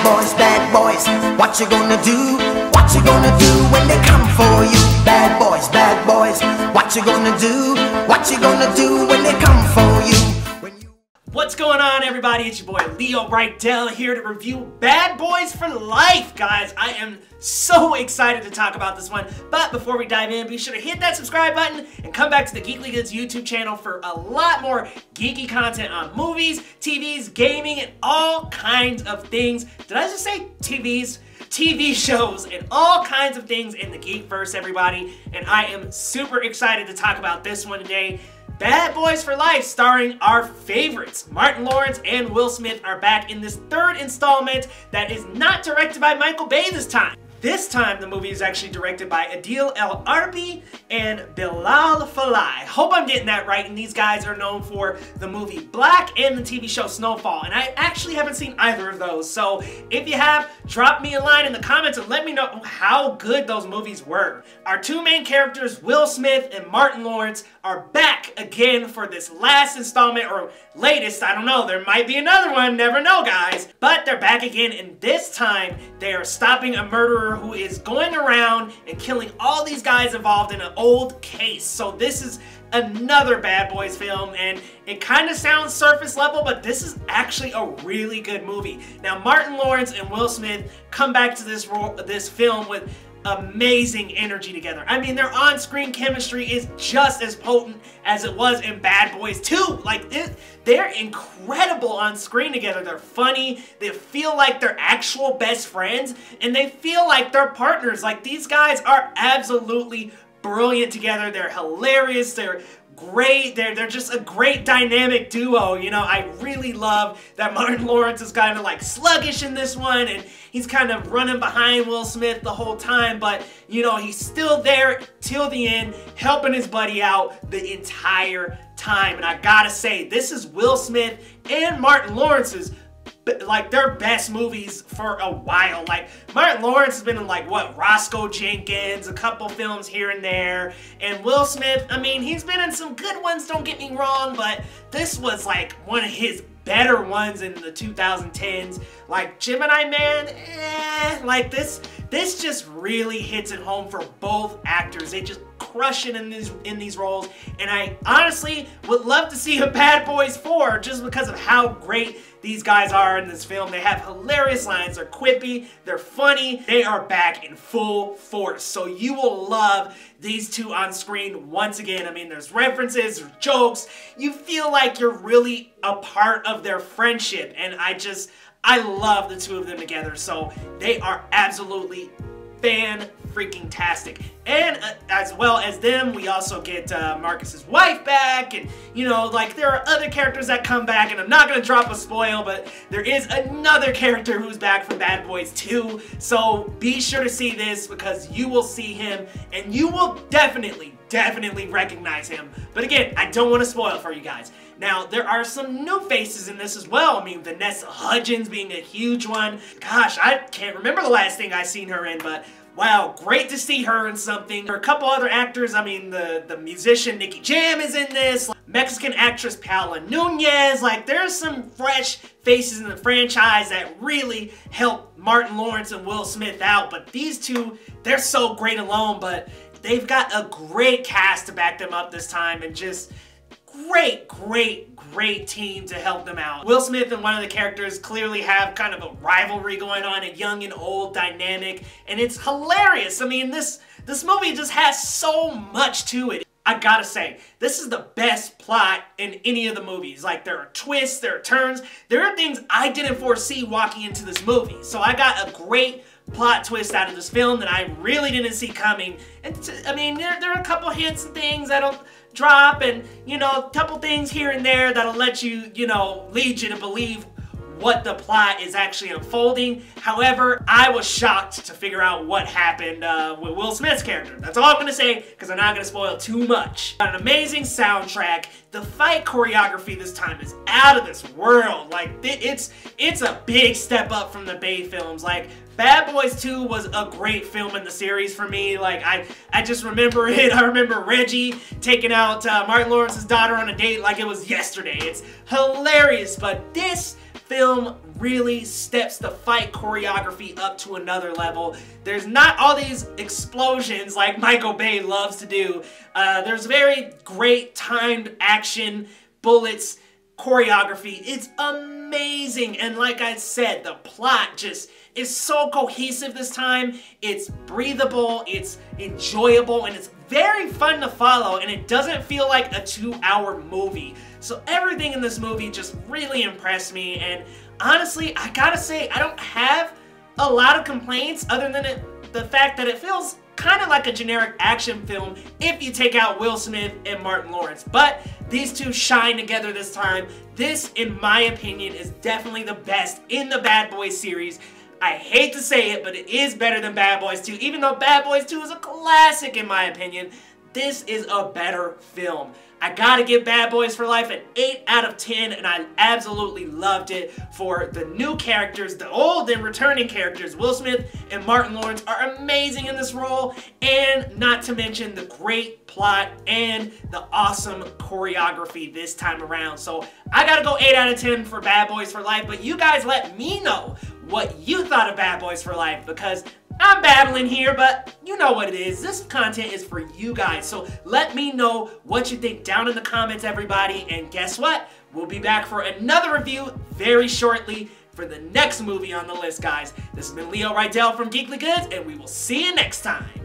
bad boys, what you gonna do? What you gonna do when they come for you? Bad boys, what you gonna do? What you gonna do when they come for you? What's going on, everybody? It's your boy Leo Rydell here to review Bad Boys for Life, guys. I am so excited to talk about this one, but before we dive in, be sure to hit that subscribe button and come back to the Geekly Goods YouTube channel for a lot more geeky content on movies, TVs, gaming, and all kinds of things. Did I just say TVs? TV shows and all kinds of things in the Geekverse, everybody, and I am super excited to talk about this one today. Bad Boys for Life, starring our favorites. Martin Lawrence and Will Smith are back in this third installment that is not directed by Michael Bay this time. This time, the movie is actually directed by Adil El Arbi and Bilal Falai. Hope I'm getting that right, and these guys are known for the movie Black and the TV show Snowfall, and I actually haven't seen either of those, so if you have, drop me a line in the comments and let me know how good those movies were. Our two main characters, Will Smith and Martin Lawrence, are back again for this last installment, or latest, I don't know, there might be another one, never know, guys. But they're back again, and this time, they are stopping a murderer who is going around and killing all these guys involved in an old case. So this is another Bad Boys film, and it kind of sounds surface level, but this is actually a really good movie. Now, Martin Lawrence and Will Smith come back to this film with amazing energy together. I mean, their on-screen chemistry is just as potent as it was in Bad Boys 2. Like, they're incredible on screen together. They're funny, they feel like they're actual best friends, and they feel like they're partners. Like, these guys are absolutely brilliant together. They're hilarious, they're great, they're just a great dynamic duo. You know, I really love that Martin Lawrence is kind of like sluggish in this one, and he's kind of running behind Will Smith the whole time, but you know, he's still there till the end, helping his buddy out the entire time. And I gotta say, this is Will Smith and Martin Lawrence's like their best movies for a while. Like, Martin Lawrence has been in, like, what, Roscoe Jenkins, a couple films here and there, and Will Smith, I mean, he's been in some good ones, don't get me wrong, but this was like one of his better ones in the 2010s. Like Gemini Man, like this just really hits it home for both actors. They just crush it in these roles, and I honestly would love to see a Bad Boys 4 just because of how great these guys are in this film. They have hilarious lines, they're quippy, they're funny, they are back in full force. So you will love these two on screen once again. I mean, there's references, there's jokes, you feel like you're really a part of their friendship, and I love the two of them together. So they are absolutely fan-freaking-tastic. And as well as them, we also get Marcus's wife back, and you know, like, there are other characters that come back, and I'm not gonna drop a spoil, but there is another character who's back from Bad Boys 2, so be sure to see this because you will see him, and you will definitely recognize him. But again, I don't want to spoil for you guys. Now, there are some new faces in this as well. I mean, Vanessa Hudgens being a huge one. Gosh, I can't remember the last thing I seen her in, but wow, great to see her in something. There are a couple other actors. I mean, the musician Nicky Jam is in this. Mexican actress Paola Nunez. Like, there's some fresh faces in the franchise that really help Martin Lawrence and Will Smith out. But these two, they're so great alone, but they've got a great cast to back them up this time, and just great team to help them out. Will Smith and one of the characters clearly have kind of a rivalry going on, a young and old dynamic, and it's hilarious. I mean, this movie just has so much to it. I gotta say, this is the best plot in any of the movies. Like, there are twists, there are turns, there are things I didn't foresee walking into this movie. So I got a great plot twist out of this film that I really didn't see coming. And I mean, there are a couple hints and things that'll drop, and you know, a couple things here and there that'll let you, you know, lead you to believe what the plot is actually unfolding. However, I was shocked to figure out what happened with Will Smith's character. That's all I'm gonna say, because I'm not gonna spoil too much. An amazing soundtrack. The fight choreography this time is out of this world. Like, it's a big step up from the Bay films. Like, Bad Boys 2 was a great film in the series for me. Like, I just remember it. I remember Reggie taking out Martin Lawrence's daughter on a date like it was yesterday. It's hilarious, but this film really steps the fight choreography up to another level. There's not all these explosions like Michael Bay loves to do. There's very great timed action, bullets, choreography. It's amazing, and like I said, the plot just is so cohesive this time. It's breathable, it's enjoyable, and it's very fun to follow, and it doesn't feel like a 2-hour movie. So everything in this movie just really impressed me, and honestly, I gotta say, I don't have a lot of complaints other than the fact that it feels kind of like a generic action film if you take out Will Smith and Martin Lawrence. But these two shine together this time. This, in my opinion, is definitely the best in the Bad Boys series. I hate to say it, but it is better than Bad Boys 2. Even though Bad Boys 2 is a classic in my opinion, this is a better film. I gotta give Bad Boys for Life an 8 out of 10, and I absolutely loved it for the new characters, the old and returning characters. Will Smith and Martin Lawrence are amazing in this role, and not to mention the great plot and the awesome choreography this time around. So I gotta go 8 out of 10 for Bad Boys for Life, but you guys let me know what you thought of Bad Boys for Life, because I'm babbling here, but you know what it is. This content is for you guys, so let me know what you think down in the comments, everybody. And guess what? We'll be back for another review very shortly for the next movie on the list, guys. This has been Leo Rydell from Geekly Goods, and we will see you next time.